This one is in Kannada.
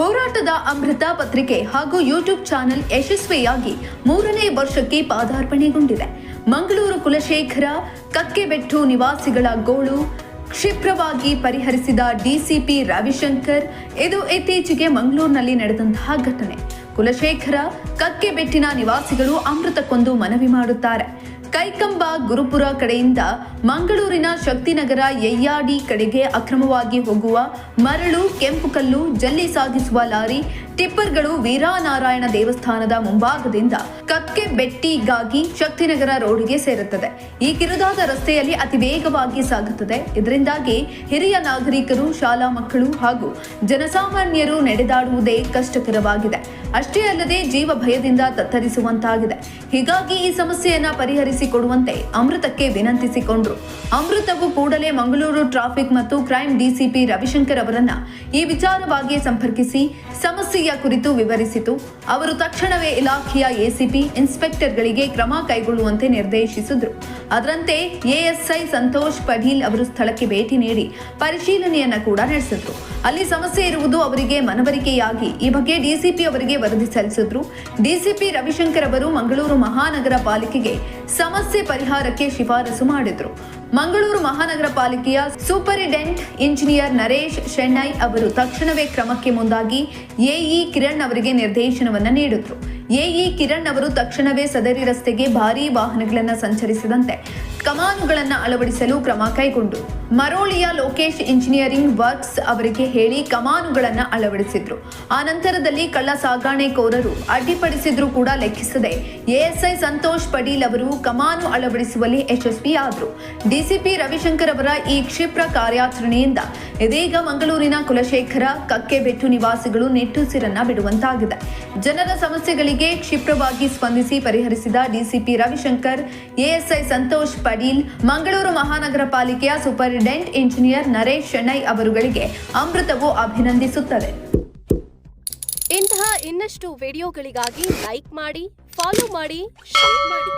ಹೋರಾಟದ ಅಮೃತ ಪತ್ರಿಕೆ ಹಾಗೂ ಯೂಟ್ಯೂಬ್ ಚಾನೆಲ್ ಯಶಸ್ವಿಯಾಗಿ 3ನೇ ವರ್ಷಕ್ಕೆ ಪಾದಾರ್ಪಣೆಗೊಂಡಿದೆ. ಮಂಗಳೂರು ಕುಲಶೇಖರ ಕಕ್ಕೆಬೆಟ್ಟು ನಿವಾಸಿಗಳ ಗೋಳು ಕ್ಷಿಪ್ರವಾಗಿ ಪರಿಹರಿಸಿದ ಡಿಸಿಪಿ ರವಿಶಂಕರ್. ಇದು ಇತ್ತೀಚೆಗೆ ಮಂಗಳೂರಿನಲ್ಲಿ ನಡೆದಂತಹ ಘಟನೆ. ಕುಲಶೇಖರ ಕಕ್ಕೆಬೆಟ್ಟಿನ ನಿವಾಸಿಗಳು ಅಮೃತಕ್ಕೊಂದು ಮನವಿ ಮಾಡುತ್ತಾರೆ. ಕೈಕಂಬ ಗುರುಪುರ ಕಡೆಯಿಂದ ಮಂಗಳೂರಿನ ಶಕ್ತಿನಗರ ಯಯ್ಯಾಡಿ ಕಡೆಗೆ ಅಕ್ರಮವಾಗಿ ಹೋಗುವ ಮರಳು, ಕೆಂಪುಕಲ್ಲು, ಜಲ್ಲಿ ಸಾಗಿಸುವ ಲಾರಿ, ಟಿಪ್ಪರ್ಗಳು ವೀರನಾರಾಯಣ ದೇವಸ್ಥಾನದ ಮುಂಭಾಗದಿಂದ ಕಕ್ಕೆಬೆಟ್ಟಿಗಾಗಿ ಶಕ್ತಿನಗರ ರೋಡ್ಗೆ ಸೇರುತ್ತದೆ. ಈ ಕಿರುದಾದ ರಸ್ತೆಯಲ್ಲಿ ಅತಿ ವೇಗವಾಗಿ ಸಾಗುತ್ತದೆ. ಇದರಿಂದಾಗಿ ಹಿರಿಯ ನಾಗರಿಕರು, ಶಾಲಾ ಮಕ್ಕಳು ಹಾಗೂ ಜನಸಾಮಾನ್ಯರು ನಡೆದಾಡುವುದೇ ಕಷ್ಟಕರವಾಗಿದೆ. ಅಷ್ಟೇ ಅಲ್ಲದೆ ಜೀವ ಭಯದಿಂದ ತತ್ತರಿಸುವಂತಾಗಿದೆ. ಹೀಗಾಗಿ ಈ ಸಮಸ್ಯೆಯನ್ನ ಪರಿಹರಿಸಿಕೊಡುವಂತೆ ಅಮೃತಕ್ಕೆ ವಿನಂತಿಸಿಕೊಂಡ್ರು. ಅಮೃತವು ಕೂಡಲೇ ಮಂಗಳೂರು ಟ್ರಾಫಿಕ್ ಮತ್ತು ಕ್ರೈಮ್ ಡಿಸಿಪಿ ರವಿಶಂಕರ್ ಅವರನ್ನ ಈ ವಿಚಾರವಾಗಿ ಸಂಪರ್ಕಿಸಿ ಸಮಸ್ಯೆಯ ಕುರಿತು ವಿವರಿಸಿತು. ಅವರು ತಕ್ಷಣವೇ ಇಲಾಖೆಯ ಎಸಿಪಿ, ಇನ್ಸ್ಪೆಕ್ಟರ್ಗಳಿಗೆ ಕ್ರಮ ಕೈಗೊಳ್ಳುವಂತೆ ನಿರ್ದೇಶಿಸಿದ್ರು. ಅದರಂತೆ ಎಎಸ್ಐ ಸಂತೋಷ್ ಪಡೀಲ್ ಅವರು ಸ್ಥಳಕ್ಕೆ ಭೇಟಿ ನೀಡಿ ಪರಿಶೀಲನೆಯನ್ನ ಕೂಡ ನಡೆಸಿದ್ರು. ಅಲ್ಲಿ ಸಮಸ್ಯೆ ಇರುವುದು ಅವರಿಗೆ ಮನವರಿಕೆಯಾಗಿ ಈ ಬಗ್ಗೆ ಡಿಸಿಪಿ ಅವರಿಗೆ ವರದಿ ಸಲ್ಲಿಸಿದ್ರು. ಡಿಸಿಪಿ ರವಿಶಂಕರ್ ಅವರು ಮಂಗಳೂರು ಮಹಾನಗರ ಪಾಲಿಕೆಗೆ ಸಮಸ್ಯೆ ಪರಿಹಾರಕ್ಕೆ ಶಿಫಾರಸು ಮಾಡಿದ್ರು. ಮಂಗಳೂರು ಮಹಾನಗರ ಪಾಲಿಕೆಯ ಸೂಪರಿಂಟೆಂಡೆಂಟ್ ಇಂಜಿನಿಯರ್ ನರೇಶ್ ಶೆಣೈ ಅವರು ತಕ್ಷಣವೇ ಕ್ರಮಕ್ಕೆ ಮುಂದಾಗಿ ಎಇ ಕಿರಣ್ ಅವರಿಗೆ ನಿರ್ದೇಶನವನ್ನ ನೀಡಿದ್ರು. ಎಇ ಕಿರಣ್ ಅವರು ತಕ್ಷಣವೇ ಸದರಿ ರಸ್ತೆಗೆ ಭಾರೀ ವಾಹನಗಳನ್ನು ಸಂಚರಿಸದಂತೆ ಕಮಾನುಗಳನ್ನು ಅಳವಡಿಸಲು ಕ್ರಮ ಕೈಗೊಂಡು ಮರೋಳಿಯ ಲೋಕೇಶ್ ಇಂಜಿನಿಯರಿಂಗ್ ವರ್ಕ್ಸ್ ಅವರಿಗೆ ಹೇಳಿ ಕಮಾನುಗಳನ್ನು ಅಳವಡಿಸಿದ್ರು. ಆ ನಂತರದಲ್ಲಿ ಕಳ್ಳ ಸಾಗಾಣೆಕೋರರು ಅಡ್ಡಿಪಡಿಸಿದ್ರು ಕೂಡ ಲೆಕ್ಕಿಸದೆ ಎಎಸ್ಐ ಸಂತೋಷ್ ಪಡೀಲ್ ಅವರು ಕಮಾನು ಅಳವಡಿಸುವಲ್ಲಿ ಯಶಸ್ವಿಯಾದರು. ಡಿಸಿಪಿ ರವಿಶಂಕರ್ ಅವರ ಈ ಕ್ಷಿಪ್ರ ಕಾರ್ಯಾಚರಣೆಯಿಂದ ಇದೀಗ ಮಂಗಳೂರಿನ ಕುಲಶೇಖರ ಕಕ್ಕೆಬೆಟ್ಟು ನಿವಾಸಿಗಳು ನಿಟ್ಟುಸಿರನ್ನ ಬಿಡುವಂತಾಗಿದೆ. ಜನರ ಸಮಸ್ಯೆಗಳಿಗೆ ಕ್ಷಿಪ್ರವಾಗಿ ಸ್ಪಂದಿಸಿ ಪರಿಹರಿಸಿದ ಡಿಸಿಪಿ ರವಿಶಂಕರ್, ಎಎಸ್ಐ ಸಂತೋಷ್ ಪಡೀಲ್, ಮಂಗಳೂರು ಮಹಾನಗರ ಪಾಲಿಕೆಯ ಸೂಪರಿಂಟೆಂಡೆಂಟ್ ಇಂಜಿನಿಯರ್ ನರೇಶ್ ಶೆಣೈ ಅವರುಗಳಿಗೆ ಅಮೃತವು ಅಭಿನಂದಿಸುತ್ತದೆ. ಇಂತಹ ಇನ್ನಷ್ಟು ವಿಡಿಯೋಗಳಿಗಾಗಿ ಲೈಕ್ ಮಾಡಿ, ಫಾಲೋ ಮಾಡಿ, ಶೇರ್ ಮಾಡಿ.